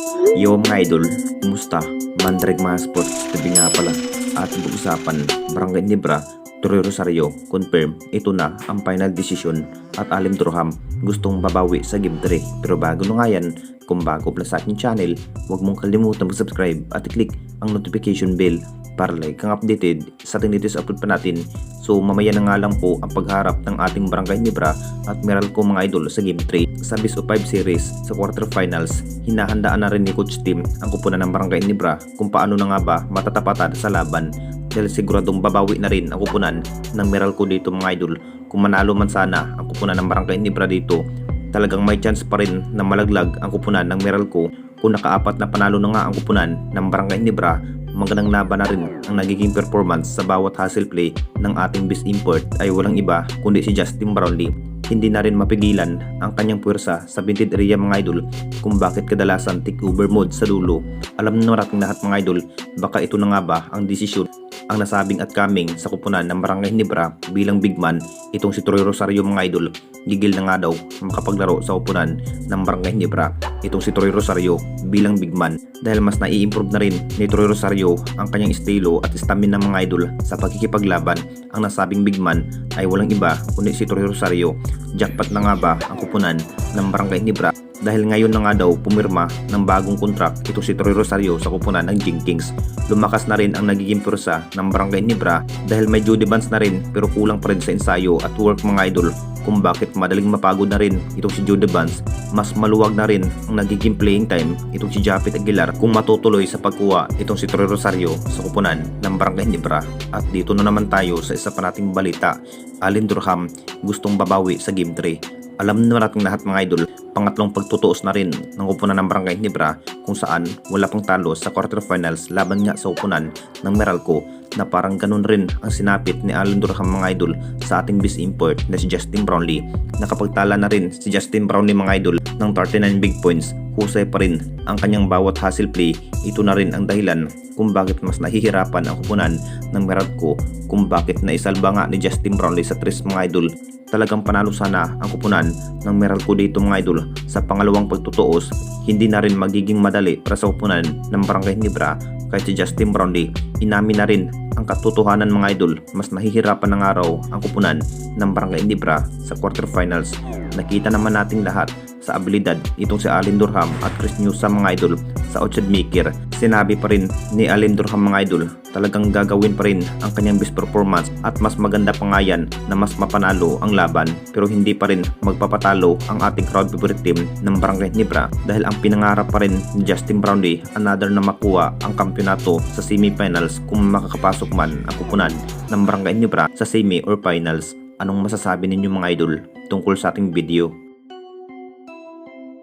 Yo mga idol, kumusta? Mandrag mga sports, tabi nga pala. Ating pag-usapan, Barangay Nibra, Torre Rosario, confirm, ito na ang final decision at Alim Durham gustong babawi sa Game 3. Pero bago na nga yan, kung bago pala sa aking channel, huwag mong kalimutan mag-subscribe at i-click ang notification bell para like kang updated sa ating latest upload pa natin. So mamaya na nga lang po ang pagharap ng ating Barangay Nibra at Meralco mga idol sa Game 3 sa Best of 5 series sa quarterfinals. Hinahandaan na rin ni Coach Tim ang kupunan ng Barangay Nibra kung paano na nga ba matatapatan sa laban dahil siguradong babawi na rin ang kupunan ng Meralco dito mga idol. Kung manalo man sana ang kupunan ng Barangay Nibra dito, talagang may chance pa rin na malaglag ang kupunan ng Meralco. Kung nakaapat na panalo na nga ang kupunan ng Barangay Nibra, magandang laban na rin ang nagiging performance sa bawat hustle play ng ating best import ay walang iba kundi si Justin Brownlee. Hindi na rin mapigilan ang kanyang puwersa sa vintage area mga idol kung bakit kadalasan take over mode sa dulo. Alam na natin lahat mga idol, baka ito na nga ba ang desisyon ang nasabing at coming sa kupunan ng Barangay Nibra bilang big man. Itong si Torre Rosario mga idol, gigil na nga daw makapaglaro sa kupunan ng Barangay Nibra. Itong si Torre Rosario bilang big man dahil mas nai-improve na rin ni Torre Rosario ang kanyang estilo at stamina mga idol sa pagkikipaglaban. Ang nasabing big man ay walang iba kundi si Torre Rosario. Jackpot na nga ba ang kupunan ng Barangay Nibra dahil ngayon na nga daw pumirma ng bagong kontrak ito si Torre Rosario sa kupunan ng Jenkins. Lumakas na rin ang nagiging pwersa ng Barangay Nibra dahil may Judy Vance na rin pero kulang pa rin sa ensayo at work mga idol kung bakit madaling mapagod na rin itong si Judy Vance. Mas maluwag na rin ang nagiging playing time itong si Japet Aguilar kung matutuloy sa pagkuha itong si Torre Rosario sa kupunan ng Barangay Nibra. At dito na naman tayo sa isa pa nating balita. Alim Durham gustong babawi sa Game 3. Alam na natin lahat mga idol, pangatlong pagtutuos na rin ng kupunan ng Barangay Nibra kung saan wala pang talo sa quarterfinals laban nga sa kupunan ng Meralco na parang ganun rin ang sinapit ni Alim Durham mga idol sa ating best import na si Justin Brownlee. Nakapagtala na rin si Justin Brownlee mga idol ng 39 big points. Husay pa rin ang kanyang bawat hustle play. Ito na rin ang dahilan kung bakit mas nahihirapan ang kupunan ng Meralco, kung bakit naisalba nga ni Justin Brownlee sa tres mga idol. Talagang panalo sana ang kupunan ng Meralco dito mga idol sa pangalawang pagtutuos. Hindi na rin magiging madali para sa kupunan ng Barangay Nibra kahit si Justin Brownlee. Inamin na rin ang katotohanan mga idol, mas mahihirapan ng araw ang kupunan ng Barangay Nibra sa quarterfinals. Nakita naman nating lahat sa abilidad itong si Alim Durham at Chris Newsome mga idol sa outside maker. Sinabi pa rin ni Alim Durham mga idol, talagang gagawin pa rin ang kanyang best performance at mas maganda pa nga yan na mas mapanalo ang laban, pero hindi pa rin magpapatalo ang ating crowd favorite team ng Barangay Nibra dahil ang pinangarap pa rin ni Justin Brownlee another na makuha ang kampyonato sa semifinals kung makakapasok man ang kupunan ng Barangay Nibra sa semi or finals. Anong masasabi ninyo mga idol tungkol sa ating video?